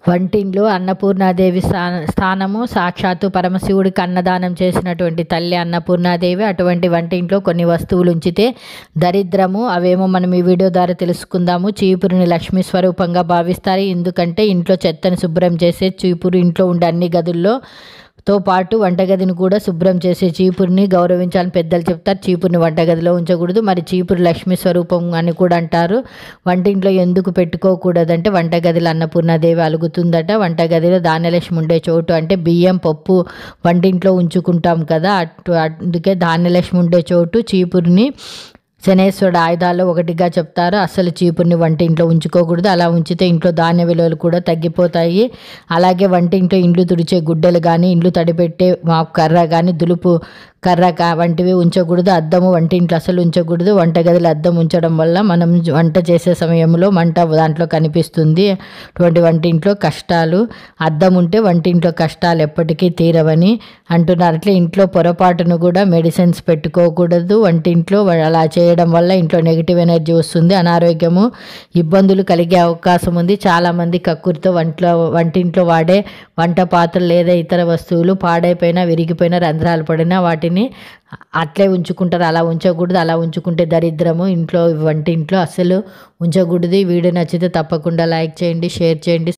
వంటింట్లో అన్నపూర్ణాదేవి స్థానము సాక్షాత్తు పరమశివుడికి అన్నదానం చేసినటువంటి తల్లి అన్నపూర్ణాదేవి. అటువంటి వంటింట్లో కొన్ని వస్తువులు ఉంచితే దరిద్రము, అవేమో మనం ఈ వీడియో ద్వారా తెలుసుకుందాము. చీపురుని లక్ష్మీ స్వరూపంగా భావిస్తారు. ఎందుకంటే ఇంట్లో చెత్తని శుభ్రం చేసే చీపురు ఇంట్లో ఉండే అన్ని గదుల్లో తో పాటు వంటగదిని కూడా శుభ్రం చేసే చీపురిని గౌరవించాలని పెద్దలు చెప్తారు. చీపురిని వంటగదిలో ఉంచకూడదు. మరి చీపురు లక్ష్మీ స్వరూపం అని కూడా అంటారు. వంటింట్లో ఎందుకు పెట్టుకోకూడదంటే వంటగదిలో అన్నపూర్ణాదేవి అలుగుతుందట. వంటగదిలో ధాన్యలక్ష్మి ఉండే చోటు అంటే బియ్యం పప్పు వంటింట్లో ఉంచుకుంటాం కదా, అందుకే ధాన్యలక్ష్మి ఉండే చోటు చీపురిని శనేశ్వరుడు ఆయుధాల్లో ఒకటిగా చెప్తారు. అస్సలు చీపురిని వంటింట్లో ఉంచుకోకూడదు. అలా ఉంచితే ఇంట్లో ధాన్య విలువలు కూడా తగ్గిపోతాయి. అలాగే వంటింట్లో ఇండ్లు తుడిచే గుడ్డలు కానీ, ఇండ్లు తడిపెట్టే మాపు కర్ర కానీ, దులుపు కర్ర వంటివి ఉంచకూడదు. అద్దము వంటింట్లో అసలు ఉంచకూడదు. వంటగదిలో అద్దం ఉంచడం వల్ల మనం వంట చేసే సమయంలో మంట దాంట్లో కనిపిస్తుంది. అటువంటి వంటింట్లో కష్టాలు, అద్దం ఉంటే వంటింట్లో కష్టాలు ఎప్పటికీ తీరవని అంటున్నారు. అట్లా ఇంట్లో పొరపాటును కూడా మెడిసిన్స్ పెట్టుకోకూడదు. వంటింట్లో అలా చేయడం వల్ల ఇంట్లో నెగిటివ్ ఎనర్జీ వస్తుంది. అనారోగ్యము ఇబ్బందులు కలిగే అవకాశం ఉంది. చాలామంది కక్కుర్తో వంటింట్లో వాడే వంట పాత్రలు లేదా ఇతర వస్తువులు పాడైపోయినా, విరిగిపోయినా, రంధ్రాలు పడినా వాటిని అట్లే ఉంచుకుంటారు. అలా ఉంచకూడదు. అలా ఉంచుకుంటే దరిద్రము. ఇంట్లో వంటింట్లో అస్సలు ఉంచకూడదు. ఈ వీడియో నచ్చితే తప్పకుండా లైక్ చేయండి, షేర్ చేయండి.